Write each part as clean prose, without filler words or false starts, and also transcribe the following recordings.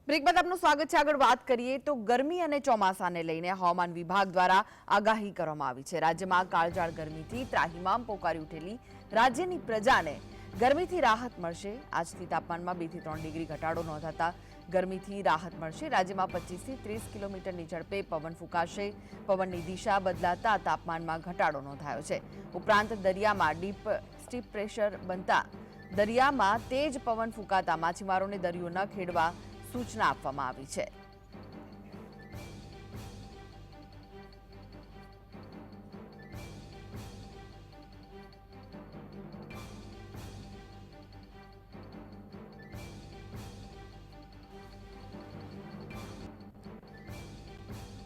Break બાદ આપનું સ્વાગત છે। આગળ વાત કરીએ તો ગરમી અને ચોમાસાને લઈને હવામાન વિભાગ દ્વારા આગાહી કરવામાં આવી છે। રાજ્યમાં કાળઝાળ ગરમીથી ત્રાહિમામ પોકારી ઉઠેલી રાજ્યની પ્રજાને ગરમીથી રાહત મળશે। આજથી તાપમાનમાં 2 થી 3 ડિગ્રી ઘટાડો નોંધાતા ગરમીથી રાહત મળશે। રાજ્યમાં 25 થી 30 કિલોમીટરની ઝડપે પવન ફૂંકાશે। પવનની દિશા બદલાતા તાપમાનમાં ઘટાડો નોંધાયો છે। ઉપરાંત દરિયામાં સ્ટીપ પ્રેશર બનતા દરિયામાં તેજ પવન ફૂંકાતા માછીમારોને દરિયો ન ખેડવા સૂચના આપવામાં આવી છે।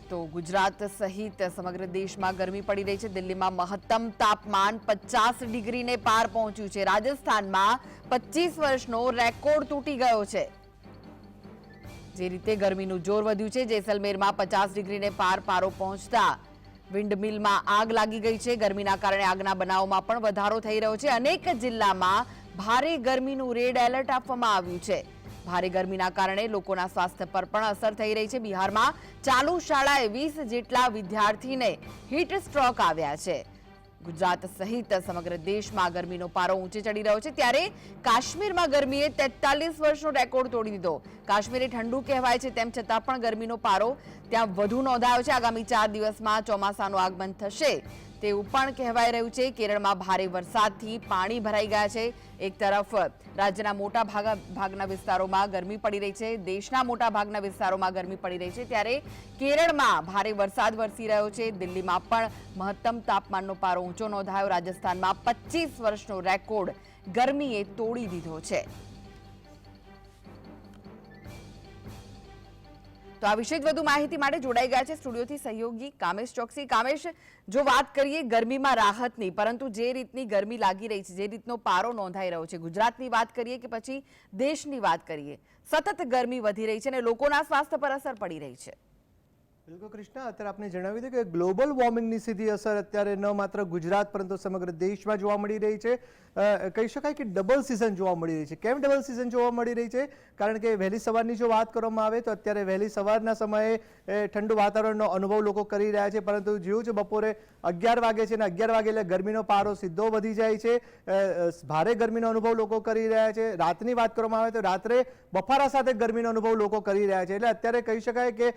તો ગુજરાત સહિત સમગ્ર દેશમાં ગરમી પડી રહી છે। દિલ્હીમાં મહત્તમ તાપમાન 50 ડિગ્રીને પાર પહોંચ્યું છે। રાજસ્થાનમાં 25 વર્ષનો રેકોર્ડ તૂટી ગયો છે। જે રીતે ગરમીનું જોર વધ્યું છે, જેસલમેરમાં 50 ડિગ્રીને પાર પારો પહોંચતા વિન્ડમિલમાં આગ લાગી ગઈ છે। ગરમીના કારણે આગના બનાવોમાં પણ વધારો થઈ રહ્યો છે। અનેક જિલ્લામાં ભારે ગરમીનું રેડ એલર્ટ આપવામાં આવ્યું છે। ભારે ગરમીના કારણે લોકોના સ્વાસ્થ્ય પર પણ અસર થઈ રહી છે। બિહારમાં ચાલુ શાળાએ 20 જેટલા વિદ્યાર્થીને હીટ સ્ટ્રોક આવ્યા છે। ગુજરાત સહિત સમગ્ર દેશમાં ગરમીનો પારો ઊંચે ચડી રહ્યો છે। ત્યારે કાશ્મીરમાં ગરમીએ 43 વર્ષનો રેકોર્ડ તોડી દીધો। કાશ્મીરે ઠંડુ કહેવાય છે, તેમ છતાં પણ ગરમીનો પારો ત્યાં વધુ નોંધાયો છે। આગામી 4 દિવસમાં ચોમાસાનું આગમન થશે તેવું પણ કહેવાય રહ્યું છે। કેરળમાં ભારે વરસાદથી પાણી ભરાઈ ગયા છે। એક તરફ રાજ્યના મોટા ભાગના વિસ્તારોમાં ગરમી પડી રહી છે, દેશના મોટા ભાગના વિસ્તારોમાં ગરમી પડી રહી છે, ત્યારે કેરળમાં ભારે વરસાદ વરસી રહ્યો છે। દિલ્હીમાં પણ મહત્તમ તાપમાનનો પારો ઊંચો નોંધાયો। રાજસ્થાનમાં 25 વર્ષનો રેકોર્ડ ગરમીએ તોડી દીધો છે। તો આ વિશે વધુ માહિતી માટે જોડાઈ ગયા છે સ્ટુડિયોથી સહયોગી કામેશ ચોકસી। કામેશ, જો વાત કરીએ ગરમીમાં રાહતની, પરંતુ જે રીતની ગરમી લાગી રહી છે, જે રીતનો પારો નોંધાઈ રહ્યો છે, ગુજરાતની વાત કરીએ કે પછી દેશની વાત કરીએ, સતત ગરમી વધી રહી છે અને લોકોના સ્વાસ્થ્ય પર અસર પડી રહી છે। બિલકુલ કૃષ્ણા, અત્યારે આપણે જણાવ્યું હતું કે ગ્લોબલ વોર્મિંગની સીધી અસર અત્યારે ન માત્ર ગુજરાત પરંતુ સમગ્ર દેશમાં જોવા મળી રહી છે। કહી શકાય કે ડબલ સિઝન જોવા મળી રહી છે। કેમ ડબલ સિઝન જોવા મળી રહી છે? કારણ કે વહેલી સવારની જો વાત કરવામાં આવે તો અત્યારે વહેલી સવારના સમયે ઠંડુ વાતાવરણનો અનુભવ લોકો કરી રહ્યા છે, પરંતુ જેવું જ બપોરે 11 વાગે છે અને 11 વાગે એટલે ગરમીનો પારો સીધો વધી જાય છે। ભારે ગરમીનો અનુભવ લોકો કરી રહ્યા છે। રાતની વાત કરવામાં આવે તો રાત્રે બફારા સાથે ગરમીનો અનુભવ લોકો કરી રહ્યા છે। એટલે અત્યારે કહી શકાય કે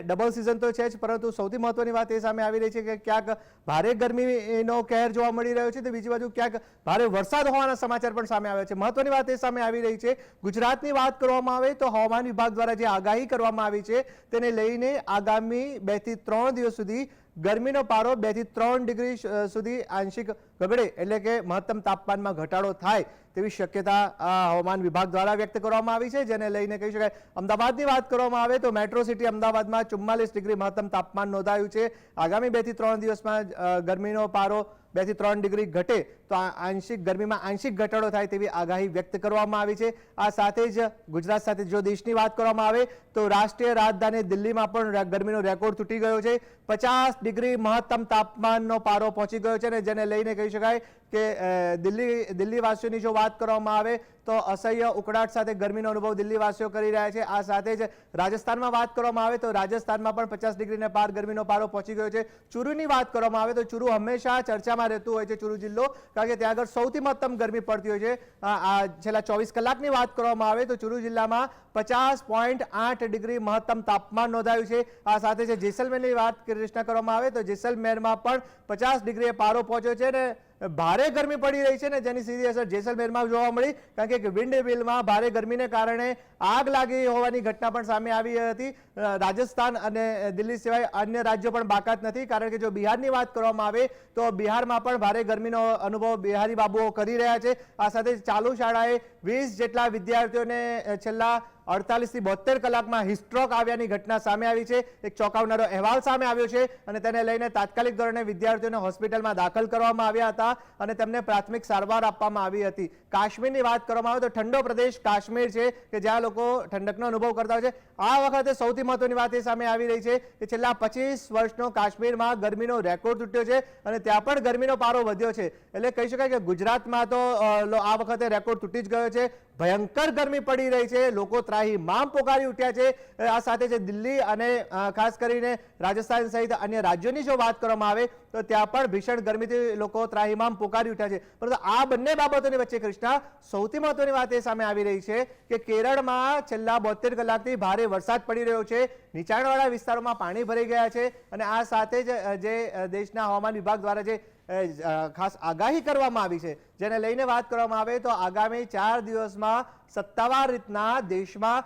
ડબલ સિઝન તો છે જ, પરંતુ સૌથી મહત્વની વાત એ સામે આવી રહી છે કે ક્યાંક ભારે ગરમીનો કહેર જોવા મળી રહ્યો છે, તો બીજી બાજુ ક્યાંક ભારે વરસાદ હોવાના સમાચાર પણ સામે આવ્યા છે। મહત્વની વાત એ સામે આવી રહી છે, ગુજરાતની વાત કરવામાં આવે તો હવામાન વિભાગ દ્વારા જે આગાહી કરવામાં આવી છે તેને લઈને આગામી 2 થી 3 દિવસ સુધી ગરમીનો પારો 2 થી 3 ડિગ્રી સુધી આંશિક ગગડે, એટલે કે મહત્તમ તાપમાનમાં ઘટાડો થાય તેવી શક્યતા હવામાન વિભાગ દ્વારા વ્યક્ત કરવામાં આવી છે। જેને લઈને કહી શકાય અમદાવાદની વાત કરવામાં આવે તો મેટ્રો સિટી અમદાવાદમાં 44 ડિગ્રી મહત્તમ તાપમાન નોંધાયું છે। આગામી 2 થી 3 દિવસમાં ગરમીનો પારો 2 થી 3 ડિગ્રી ઘટે તો ગરમીમાં આંશિક ઘટાડો થાય તેવી આગાહી વ્યક્ત કરવામાં આવી છે। આ સાથે જ ગુજરાત સાથે જો દેશની વાત કરવામાં આવે તો રાષ્ટ્રીય રાજધાની દિલ્હીમાં પણ ગરમીનો રેકોર્ડ તૂટી ગયો છે। 50 ડિગ્રી મહત્તમ તાપમાનનો પારો પહોંચી ગયો છે અને જેને લઈને કહી શકાય કે દિલ્હીવાસીઓની જો વાત કરવામાં આવે તો અસહ્ય ઉકળાટ સાથે ગરમીનો અનુભવ દિલ્હીવાસીઓ કરી રહ્યા છે। આ સાથે જ રાજસ્થાનમાં વાત કરવામાં આવે તો રાજસ્થાનમાં પણ 50 ડિગ્રીને પાર ગરમીનો પારો પહોંચી ગયો છે। ચુરુની વાત કરવામાં આવે તો ચુરુ હંમેશા ચર્ચામાં રહેતું હોય છે, ચુરુ જિલ્લો, કારણ કે ત્યાં આગળ સૌથી મહત્તમ ગરમી પડતી હોય છે। છેલ્લા 24 કલાકની વાત કરવામાં આવે તો ચુરુ જિલ્લામાં 50.8 ડિગ્રી મહત્તમ તાપમાન નોંધાયું છે। આ સાથે જ જેસલમેરની વાત કરવામાં આવે તો જેસલમેરમાં પણ 50 ડિગ્રીએ પારો પહોંચ્યો છે અને ભારે ગરમી પડી રહી છે ને જેની સીધી અસર જેસલમેરમાં જોવા મળી, કારણ કે વિન્ડ મિલમાં ભારે ગરમીને કારણે આગ લાગી હોવાની ઘટના પણ સામે આવી હતી। રાજસ્થાન અને દિલ્હી સિવાય અન્ય રાજ્યો પણ બાકાત નથી, કારણ કે જો બિહારની વાત કરવામાં આવે તો બિહારમાં પણ ભારે ગરમીનો અનુભવ બિહારી બાબુઓ કરી રહ્યા છે। આ સાથે ચાલુ શાળાએ 20 જેટલા વિદ્યાર્થીઓને છેલ્લા 48 થી 72 કલાકમાં હિસ્ટ્રોક આવ્યાની ઘટના સામે આવી છે। એક ચોંકાવનારો અહેવાલ સામે આવ્યો છે અને તેને લઈને તાત્કાલિક ધોરણે વિદ્યાર્થીઓને હોસ્પિટલમાં દાખલ કરવામાં આવ્યા હતા અને તેમને પ્રાથમિક સારવાર આપવામાં આવી હતી। કાશ્મીરની વાત કરવામાં આવે તો ઠંડો પ્રદેશ કાશ્મીર છે કે જ્યાં લોકો ઠંડકનો અનુભવ કરતા હોય છે। આ વખતે સૌથી મહત્વની વાત એ સામે આવી રહી છે કે છેલ્લા 25 વર્ષનો કાશ્મીરમાં ગરમીનો રેકોર્ડ તૂટ્યો છે અને ત્યાં પણ ગરમીનો પારો વધ્યો છે। એટલે કહી શકાય કે ગુજરાતમાં તો આ વખતે રેકોર્ડ તૂટી જ ગયો છે। ભયંકર ગરમી પડી રહી છે, લોકો ત્રાહિમામ પોકારી ઉઠ્યા છે. આ સાથે જે દિલ્હી અને ખાસ કરીને રાજસ્થાન સહિત અન્ય રાજ્યોની જો વાત કરવામાં આવે તો ત્યાં પણ ભીષણ ગરમીથી લોકો ત્રાહિમામ પોકારી ઉઠ્યા છે. પરંતુ આ બંને બાબતોની વચ્ચે કૃષ્ણા સૌથી મહત્વની વાત એ સામે આવી રહી છે કે કેરળમાં છેલ્લા 72 કલાકથી ભારે વરસાદ પડી રહ્યો છે. નીચાણવાળા વિસ્તારોમાં પાણી ભરાઈ ગયા છે અને આ સાથે જ જે દેશના હવામાન વિભાગ દ્વારા જે ખાસ આગાહી કરવામાં આવી છે, જેને લઈને વાત કરવામાં આવે તો આગામી 4 દિવસમાં સત્તાવાર રીતના દેશમાં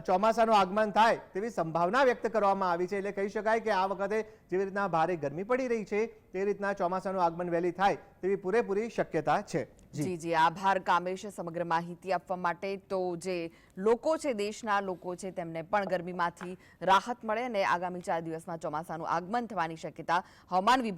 ચોમાસાનું આગમન થાય તેવી સંભાવના વ્યક્ત કરવામાં આવી છે. એટલે કહી શકાય કે આ વખતે જેવી રીતના ભારે ગરમી પડી રહી છે તે રીતના ચોમાસાનું આગમન વહેલી થાય તેવી પૂરેપૂરી શક્યતા છે. જી આભાર કામેશ સમગ્ર માહિતી આપવા માટે. તો જે લોકો છે, દેશના લોકો છે, તેમને પણ ગરમીમાંથી રાહત મળે અને આગામી 4 દિવસમાં ચોમાસાનું આગમન થવાની શક્યતા હવામાન વિભાગ